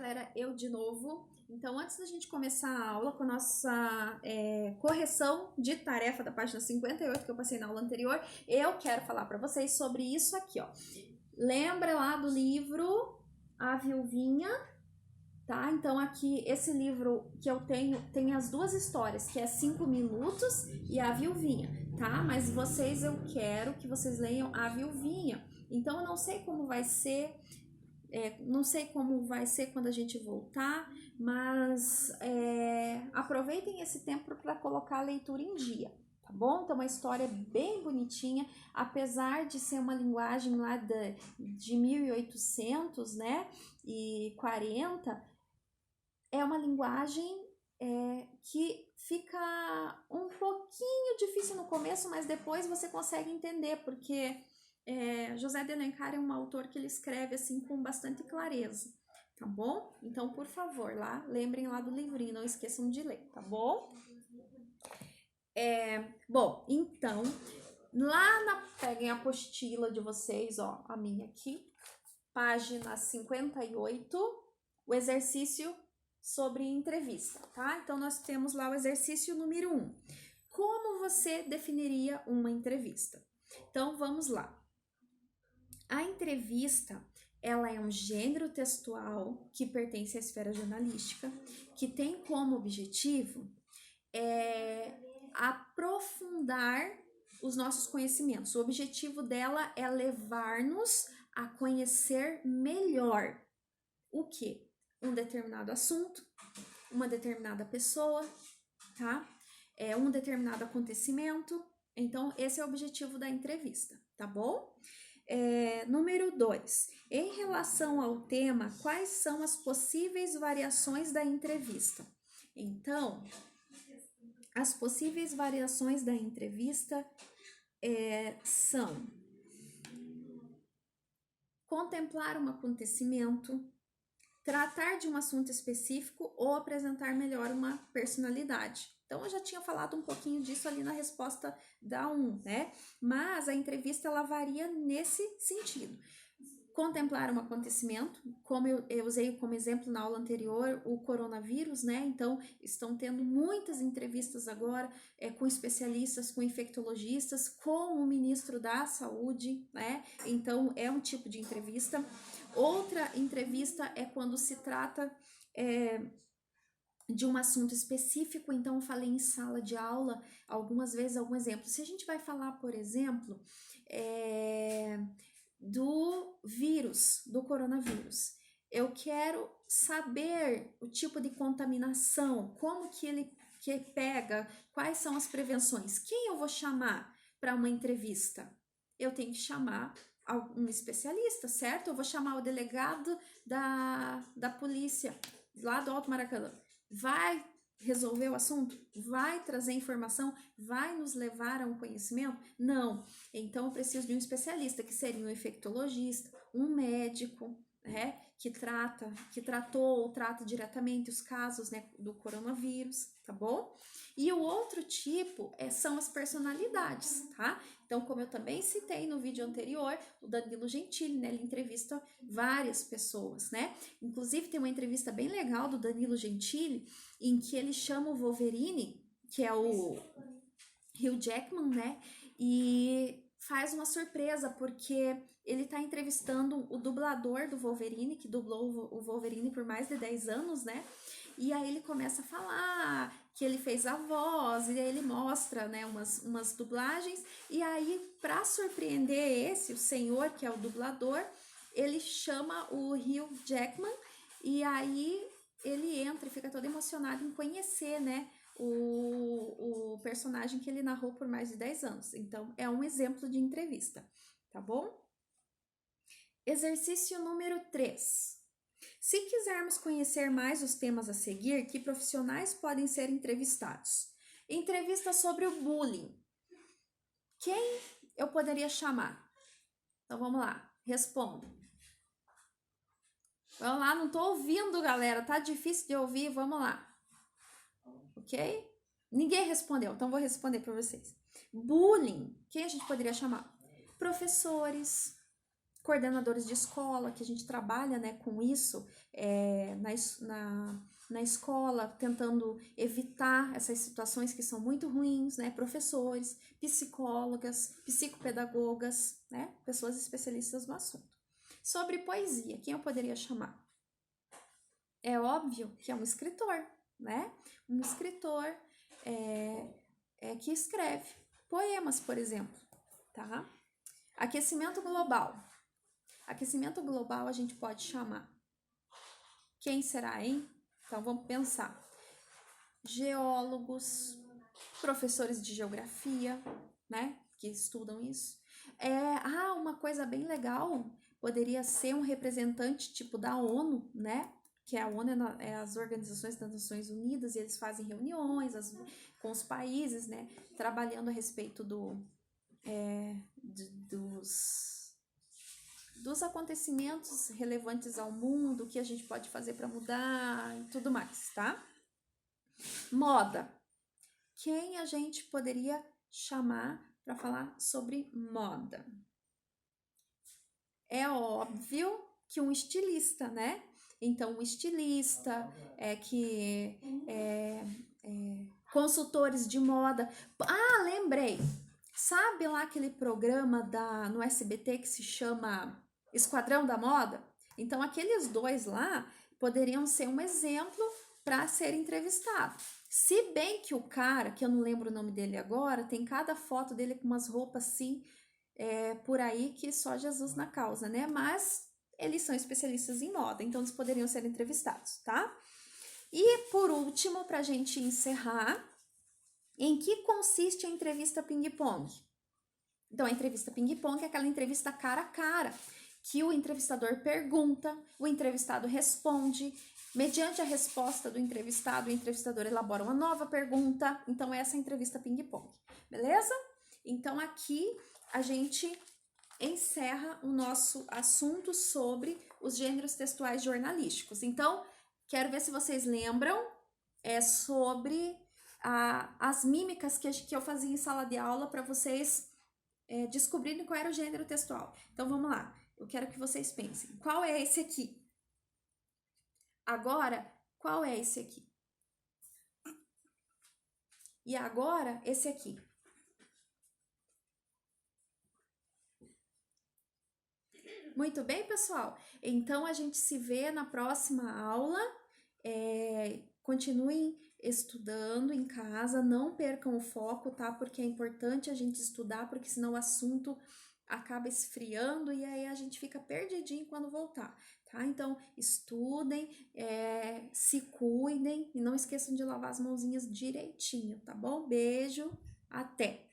galera, eu de novo. Então, antes da gente começar a aula com a nossa correção de tarefa da página 58 que eu passei na aula anterior, eu quero falar para vocês sobre isso aqui, ó. Lembra lá do livro A Viuvinha, tá? Então, aqui, esse livro que eu tenho, tem as duas histórias, que é 5 Minutos e A Viuvinha, tá? Mas eu quero que vocês leiam A Viuvinha. Então, eu não sei como vai ser... não sei como vai ser quando a gente voltar, mas aproveitem esse tempo para colocar a leitura em dia, tá bom? Então, uma história bem bonitinha, apesar de ser uma linguagem lá de 1800, né, e 40, é uma linguagem que fica um pouquinho difícil no começo, mas depois você consegue entender, porque... José de Alencar é um autor que ele escreve assim com bastante clareza, tá bom? Então, por favor, lembrem lá do livrinho, não esqueçam de ler, tá bom? Bom, então, peguem a apostila de vocês, ó, a minha aqui, página 58, o exercício sobre entrevista, tá? Então, nós temos lá o exercício número 1. Como você definiria uma entrevista? Então, vamos lá. A entrevista, ela é um gênero textual que pertence à esfera jornalística, que tem como objetivo aprofundar os nossos conhecimentos. O objetivo dela é levar-nos a conhecer melhor o quê? Um determinado assunto, uma determinada pessoa, tá? Um determinado acontecimento. Então, esse é o objetivo da entrevista, tá bom? Número 2. Em relação ao tema, quais são as possíveis variações da entrevista? Então, as possíveis variações da entrevista são contemplar um acontecimento, tratar de um assunto específico ou apresentar melhor uma personalidade. Então, eu já tinha falado um pouquinho disso ali na resposta da 1, né? Mas a entrevista, ela varia nesse sentido. Contemplar um acontecimento, como eu usei como exemplo na aula anterior, o coronavírus, né? Então, estão tendo muitas entrevistas agora com especialistas, com infectologistas, com o ministro da Saúde, né? Então, é um tipo de entrevista. Outra entrevista é quando se trata de um assunto específico, então eu falei em sala de aula algumas vezes algum exemplo. Se a gente vai falar, por exemplo, do vírus, do coronavírus, eu quero saber o tipo de contaminação, como que ele pega, quais são as prevenções, quem eu vou chamar para uma entrevista? Eu tenho que chamar um especialista, certo? Eu vou chamar o delegado da polícia lá do Alto Maracanã. Vai resolver o assunto? Vai trazer informação? Vai nos levar a um conhecimento? Não. Então, eu preciso de um especialista, que seria um infectologista, um médico, né, que tratou ou trata diretamente os casos, né, do coronavírus, tá bom? E o outro tipo são as personalidades, tá? Então, como eu também citei no vídeo anterior, o Danilo Gentili, né, ele entrevista várias pessoas, né? Inclusive, tem uma entrevista bem legal do Danilo Gentili, em que ele chama o Wolverine, que é o Hugh Jackman, né? E faz uma surpresa, porque ele tá entrevistando o dublador do Wolverine, que dublou o Wolverine por mais de 10 anos, né? E aí ele começa a falar que ele fez a voz, e aí ele mostra, né, umas dublagens, e aí, para surpreender o senhor, que é o dublador, ele chama o Hugh Jackman, e aí ele entra e fica todo emocionado em conhecer, né, o personagem que ele narrou por mais de 10 anos. Então, é um exemplo de entrevista, tá bom? Exercício número 3. Se quisermos conhecer mais os temas a seguir, que profissionais podem ser entrevistados? Entrevista sobre o bullying. Quem eu poderia chamar? Então, vamos lá, responda. Vamos lá, não tô ouvindo, galera, tá difícil de ouvir, vamos lá. Ok? Ninguém respondeu, então vou responder para vocês. Bullying, quem a gente poderia chamar? Professores, coordenadores de escola, que a gente trabalha, né, com isso na escola, tentando evitar essas situações que são muito ruins, né, professores, psicólogas, psicopedagogas, né, pessoas especialistas no assunto. Sobre poesia, quem eu poderia chamar? É óbvio que é um escritor, né? Um escritor que escreve poemas, por exemplo, tá? Aquecimento global. Aquecimento global a gente pode chamar. Quem será, hein? Então vamos pensar. Geólogos, professores de geografia, né? Que estudam isso. Uma coisa bem legal poderia ser um representante tipo da ONU, né? Que a ONU é as Organizações das Nações Unidas, e eles fazem reuniões com os países, né? Trabalhando a respeito dos acontecimentos relevantes ao mundo, o que a gente pode fazer para mudar e tudo mais, tá? Moda. Quem a gente poderia chamar para falar sobre moda? É óbvio que um estilista, né? Então, um estilista consultores de moda. Lembrei! Sabe lá aquele programa no SBT que se chama Esquadrão da Moda? Então, aqueles dois lá poderiam ser um exemplo para ser entrevistado. Se bem que o cara, que eu não lembro o nome dele agora, tem cada foto dele com umas roupas assim, por aí que só Jesus na causa, né? Mas eles são especialistas em moda, então eles poderiam ser entrevistados, tá? E por último, para a gente encerrar, em que consiste a entrevista ping-pong? Então, a entrevista ping-pong é aquela entrevista cara a cara, que o entrevistador pergunta, o entrevistado responde, mediante a resposta do entrevistado, o entrevistador elabora uma nova pergunta. Então, essa é a entrevista ping-pong, beleza? Então, aqui a gente encerra o nosso assunto sobre os gêneros textuais jornalísticos. Então, quero ver se vocês lembram sobre as mímicas que eu fazia em sala de aula para vocês descobrirem qual era o gênero textual. Então, vamos lá. Eu quero que vocês pensem. Qual é esse aqui? Agora, qual é esse aqui? E agora, esse aqui. Muito bem, pessoal? Então, a gente se vê na próxima aula. Continuem estudando em casa, não percam o foco, tá? Porque é importante a gente estudar, porque senão o assunto acaba esfriando e aí a gente fica perdidinho quando voltar, tá? Então, estudem, se cuidem e não esqueçam de lavar as mãozinhas direitinho, tá bom? Beijo, até!